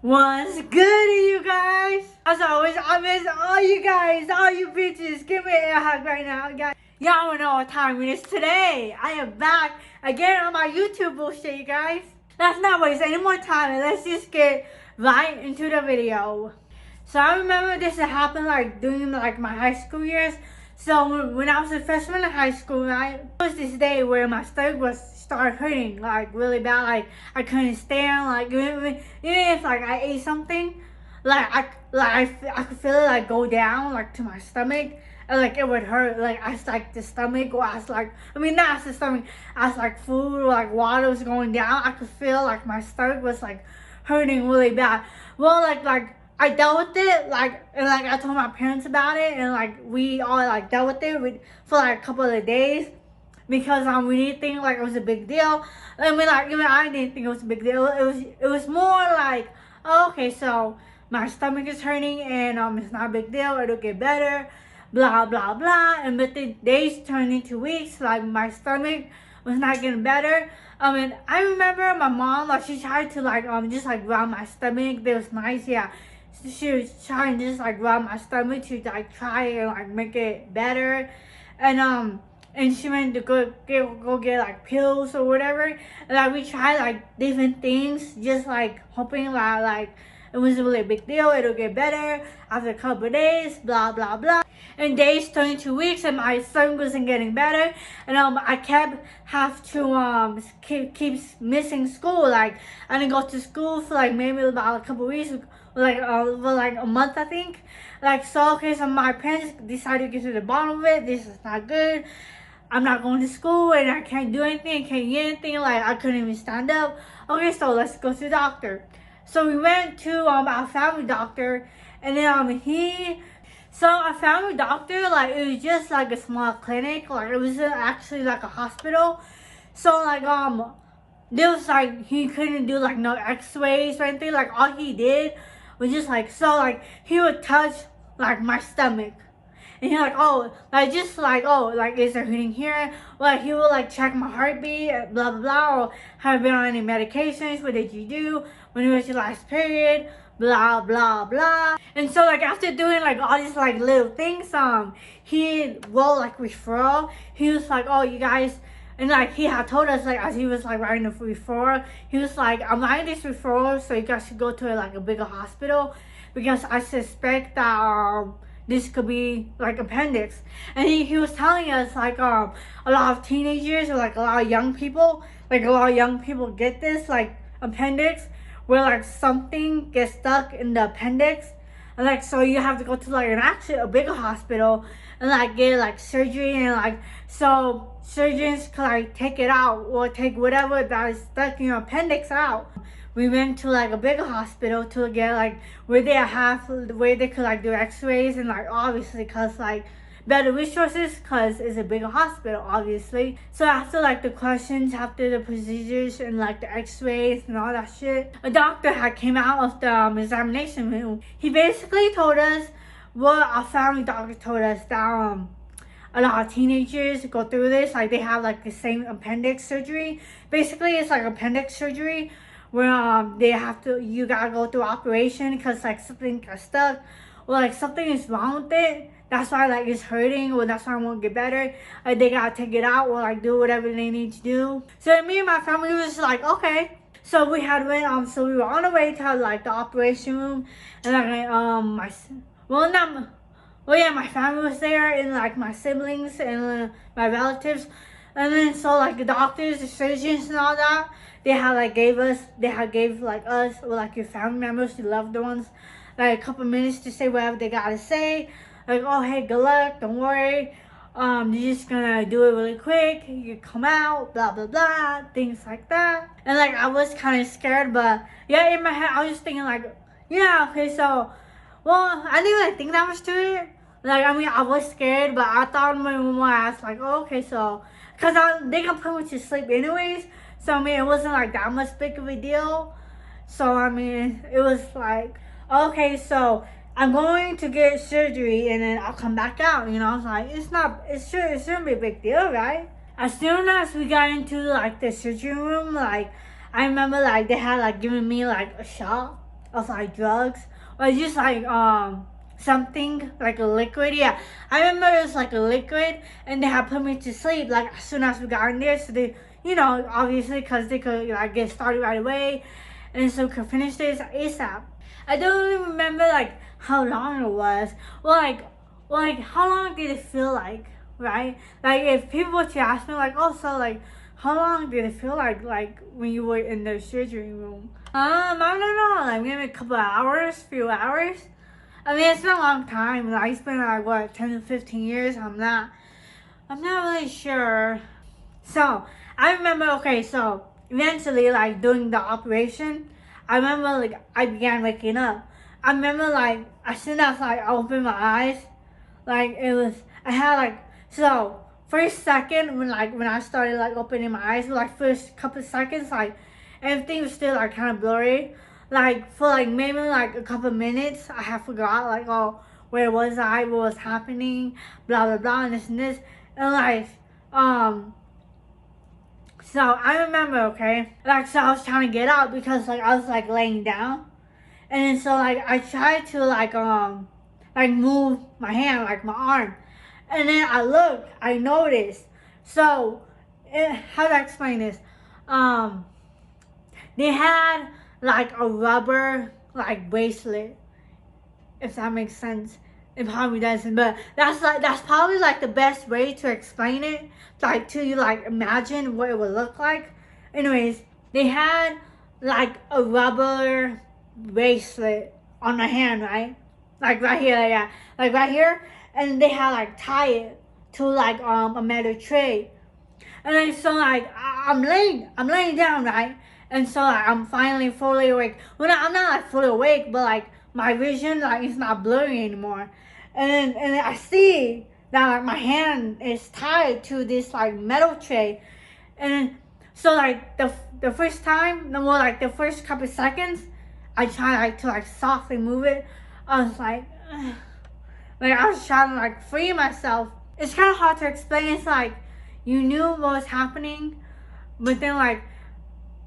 What's good, you guys? As always, I miss all you guys, all you bitches. Give me a hug right now, guys. Y'all don't know what time it is today. I am back again on my YouTube bullshit, you guys. Let's not waste any more time and let's just get right into the video. So I remember this happened during my high school years. So when I was a freshman in high school, right, there was this day where my stomach started hurting really bad. I couldn't stand. Even if I ate something, I could feel it go down to my stomach. And it would hurt as the stomach, or as not as the stomach, as food or water was going down. I could feel my stomach was hurting really bad. Well, I dealt with it, and I told my parents about it, and we all dealt with it for a couple of days, because we didn't think it was a big deal. I mean, even I didn't think it was a big deal. It was more oh, okay, so my stomach is hurting, and it's not a big deal. It'll get better, blah blah blah. And but the days turned into weeks. My stomach was not getting better. I remember my mom, she tried to just rub my stomach. It was nice, yeah. She was trying to just rub my stomach to try and make it better, and she went to go get pills or whatever. And we tried different things, just hoping it was a really big deal. It'll get better after a couple of days, blah blah blah. And days turned into weeks, and my stomach wasn't getting better, and I have to keep missing school. I didn't go to school for maybe about a couple of weeks, for a month, I think. So my parents decided to get to the bottom of it. This is not good. I'm not going to school, and I can't do anything, can't get anything. I couldn't even stand up. Okay, so let's go to the doctor. So we went to our family doctor, and then so our family doctor, it was just a small clinic. It wasn't actually a hospital. So there was he couldn't do no x-rays or anything. All he did was just he would touch my stomach. And he's oh, is there anything here? He will check my heartbeat, blah blah blah, or have you been on any medications? What did you do? When was your last period? Blah blah blah. And so after doing all these little things, he wrote referral. He was oh, you guys, and he had told us as he was writing the referral, he was I'm writing this referral so you guys should go to a bigger hospital, because I suspect that this could be appendix. And he was telling us a lot of teenagers, or a lot of young people, get this appendix, where something gets stuck in the appendix, and so you have to go to a bigger hospital and get surgery, and so surgeons can take it out, or take whatever that is stuck in your appendix out. We went to a bigger hospital to get where they could do x-rays, and obviously because better resources, because it's a bigger hospital, obviously. So after the questions, after the procedures, and the x-rays and all that shit, a doctor had came out of the examination room. He basically told us what our family doctor told us, that a lot of teenagers go through this. They have the same appendix surgery. Basically it's appendix surgery, where you gotta go through operation because something got stuck, or something is wrong with it. That's why it's hurting, or that's why it won't get better. They gotta take it out, or do whatever they need to do. So me and my family was okay. So we had went so we were on the way to the operation room, and my family was there, and my siblings and my relatives. And then so the doctors, the surgeons and all that, they had gave us, or your family members, your loved ones, a couple minutes to say whatever they gotta say. Oh, hey, good luck, don't worry. You're just gonna do it really quick. You come out, blah blah blah, things like that. And I was kind of scared, but yeah, in my head I was just thinking yeah, okay, so, well, I didn't really think that much to it. I was scared, but I thought my mom asked oh, okay, so, because they can put me to sleep anyways. So it wasn't that much big of a deal. So it was okay, so I'm going to get surgery, and then I'll come back out. I was it shouldn't be a big deal, right? As soon as we got into the surgery room, I remember they had given me a shot of like drugs or just like something like a liquid. Yeah, I remember it was like a liquid, and they had put me to sleep like as soon as we got in there, so they, obviously because they could like get started right away, and so could finish this ASAP. I don't really remember like how long it was. Like how long did it feel like, right? Like if people were to ask me like, oh, so like how long did it feel like when you were in the surgery room? I don't know, like maybe a couple of hours, few hours. I mean, it's been a long time. Like, it's been like what, 10 to 15 years. I'm not really sure. So I remember. Okay, so eventually, like during the operation, I remember like I began waking up. I remember like as soon as like I opened my eyes, like it was I had like so first second when I started like opening my eyes, like first couple seconds, like everything was still like kind of blurry. Like for like maybe like a couple minutes, I have forgot like, oh, where was I, what was happening, blah blah blah, and this and this, and like so I remember, okay, like so I was trying to get up because like I was like laying down, and then so like I tried to like move my hand, like my arm, and then I looked, I noticed. So how do I explain this? They had like a rubber like bracelet, if that makes sense. It probably doesn't, but that's probably like the best way to explain it, like to you like imagine what it would look like. Anyways, they had like a rubber bracelet on my hand, right? Like right here, yeah, like right here, and they had like tie it to like a metal tray, and then so like I'm laying down, right, and so like I'm finally fully awake. Well, I'm not like fully awake, but like my vision like it's not blurry anymore, and then I see that like my hand is tied to this like metal tray, and then so like the first time, no more like the first couple seconds, I try like to like softly move it. I was like, ugh. Like I was trying to like free myself. It's kind of hard to explain. It's like you knew what was happening, but then like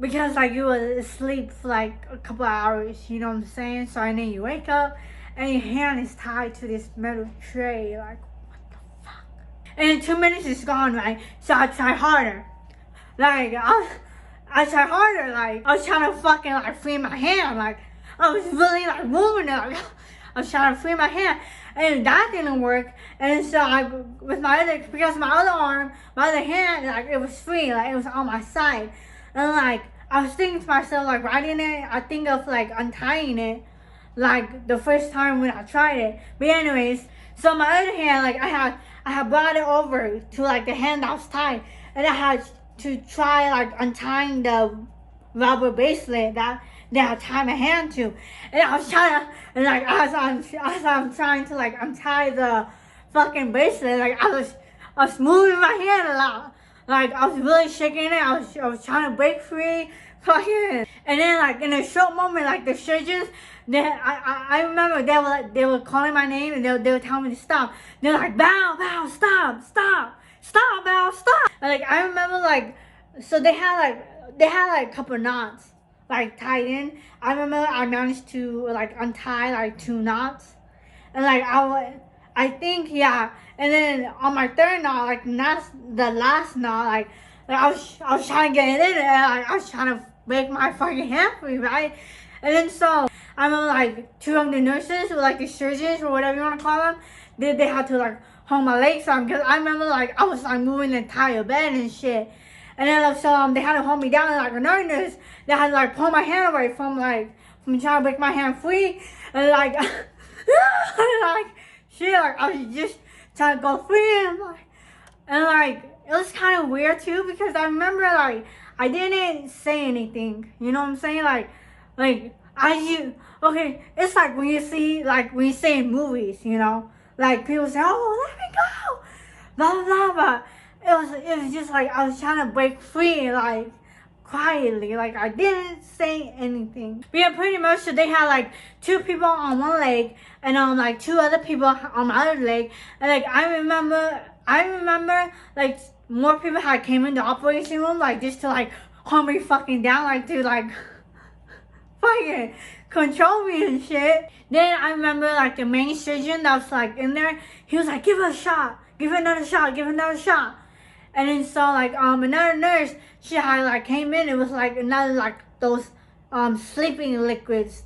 because like you were asleep for like a couple of hours, you know what I'm saying? So and then you wake up and your hand is tied to this metal tray. Like what the fuck? And in 2 minutes it's gone, right? So I try harder. Like I try harder. Like I was trying to fucking like free my hand. Like I was really like moving it. Like, I was trying to free my hand, and that didn't work. And so I, with my other, because my other arm, my other hand, like it was free, like it was on my side, and like I was thinking to myself, like riding it, I think of like untying it, like the first time when I tried it. But anyways, so my other hand, like I had brought it over to like the hand that was tied, and I had to try like untying the rubber bracelet that I tied my hand to, and I was trying to, and like as I'm trying to like untie the fucking bracelet, like I was moving my hand a lot, like I was really shaking it. I was trying to break free, fucking, and then like in a short moment, like the surgeons, I remember they were calling my name, and they were telling me to stop. They're like, Val, stop, Val, stop. And, like I remember like, so they had like a couple knots like tied in. I remember I managed to like untie like 2 knots, and like I think, yeah. And then on my third knot, like the last knot, like I was trying to get it in, and like, I was trying to make my fucking hand free, right? And then so I remember like 2 of the nurses, or like the surgeons or whatever you want to call them, they had to like hold my legs on, because I remember like I was like moving the entire bed and shit. And then so they had to hold me down, and like another nurse, they had to like pull my hand away from trying to break my hand free, and like like shit, like I was just trying to go free, and like it was kind of weird too, because I remember like I didn't say anything, you know what I'm saying? Like okay, it's like when you see in movies, you know, like people say, oh, let me go, blah blah blah. It was just like I was trying to break free, like quietly, like I didn't say anything. But yeah, pretty much. So they had like 2 people on one leg, and like 2 other people on my other leg, and like I remember like more people had came in the operation room, like just to like hold me fucking down, like to like fucking control me and shit. Then I remember like the main surgeon that was like in there, he was like, give her a shot, give her another shot, give her another shot. And then so like another nurse, she had like came in, it was like another like those sleeping liquids.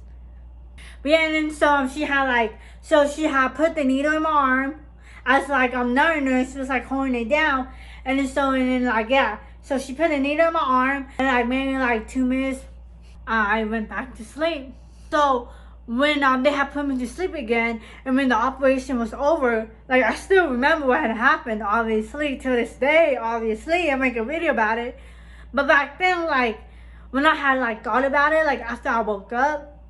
But yeah, and then so she had like, so she had put the needle in my arm as like another nurse was like holding it down. And then so, and then like, yeah, so she put the needle in my arm, and like maybe like 2 minutes, I went back to sleep. So when they had put me to sleep again, and when the operation was over, like I still remember what had happened, obviously, to this day, obviously, I make a video about it. But back then, like, when I had like thought about it, like after I woke up,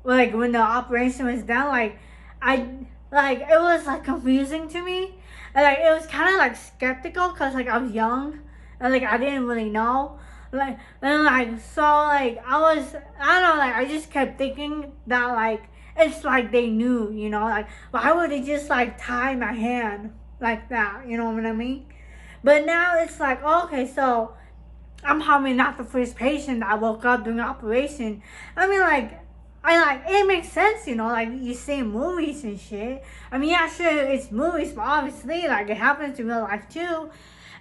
like when the operation was done, like it was like confusing to me, and like it was kind of like skeptical because like I was young and like I didn't really know, like, and like so like I don't know, like I just kept thinking that like it's like they knew, you know, like why would they just like tie my hand like that, you know what I mean? But now it's like, okay, so I'm probably not the first patient that woke up during the operation. I mean, like, it makes sense, you know, like you see in movies and shit. I mean, yeah, sure, it's movies, but obviously, like, it happens in real life too.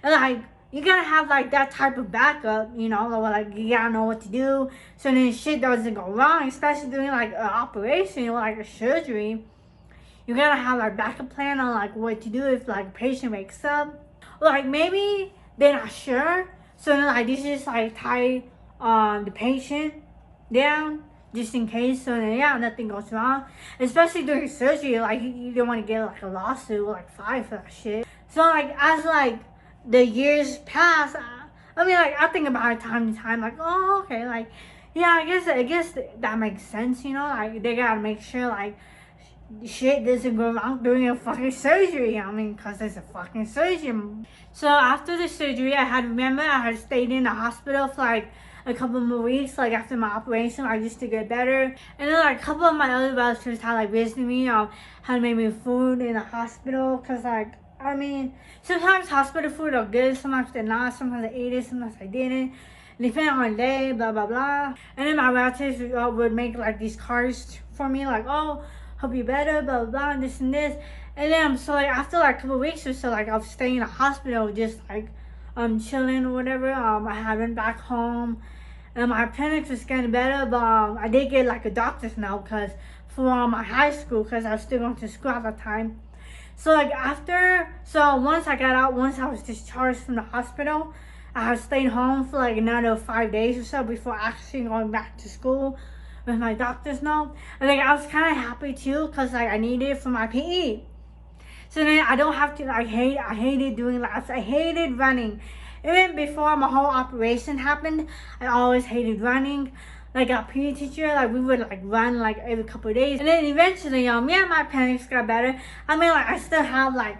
And like, you gotta have like that type of backup, you know, like you gotta know what to do so then shit doesn't go wrong, especially during like an operation or like a surgery. You gotta have like backup plan on like what to do if like a patient wakes up. Like maybe they're not sure, so then like they just like tie the patient down just in case, so then yeah, nothing goes wrong. Especially during surgery, like you don't want to get like a lawsuit or like fired for that shit. So like as like the years pass, I mean like I think about it time to time, like, oh okay, like yeah, I guess that makes sense, you know, like they gotta make sure like shit doesn't go wrong during a fucking surgery. I mean, because it's a fucking surgery. So after the surgery, I had stayed in the hospital for like a couple more weeks, like after my operation, like just to get better. And then like a couple of my other relatives had like visited me, had made me food in the hospital, because like, I mean, sometimes hospital food are good, sometimes they're not, sometimes I ate it, sometimes I didn't. Depending on the day, blah blah blah. And then my relatives would make like these cards for me, like, oh, hope you better, blah blah blah, and this and this. And then so like after like a couple of weeks or so, like I was staying in the hospital, just like chilling or whatever. I had went back home, and my appendix was getting better, but I did get like a doctor's note because for my high school, because I was still going to school at that time. So like once I got out, once I was discharged from the hospital, I stayed home for like another 5 days or so before actually going back to school with my doctor's note. And like I was kind of happy too, because like I needed it for my PE. So then I don't have to like I hated doing laps. I hated running. Even before my whole operation happened, I always hated running. Like our PE teacher, like we would like run like every couple of days. And then eventually, yeah, my appendix got better. I mean, like I still have like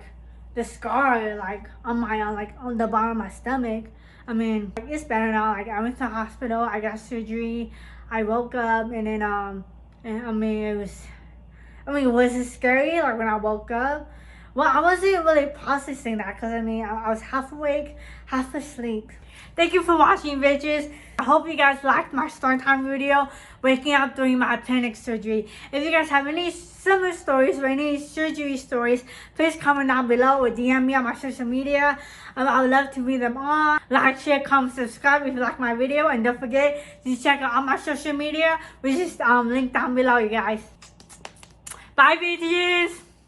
the scar like on the bottom of my stomach. I mean, like, it's better now. Like I went to the hospital, I got surgery, I woke up, and then and I mean was it scary like when I woke up? Well, I wasn't really processing that because I mean I was half awake, half asleep. Thank you for watching, bitches. I hope you guys liked my story time video, waking up during my appendix surgery. If you guys have any similar stories or any surgery stories, please comment down below or DM me on my social media. I would love to read them all. Like, share, comment, subscribe if you like my video, and don't forget to check out all my social media, which is linked down below, you guys. Bye, bitches.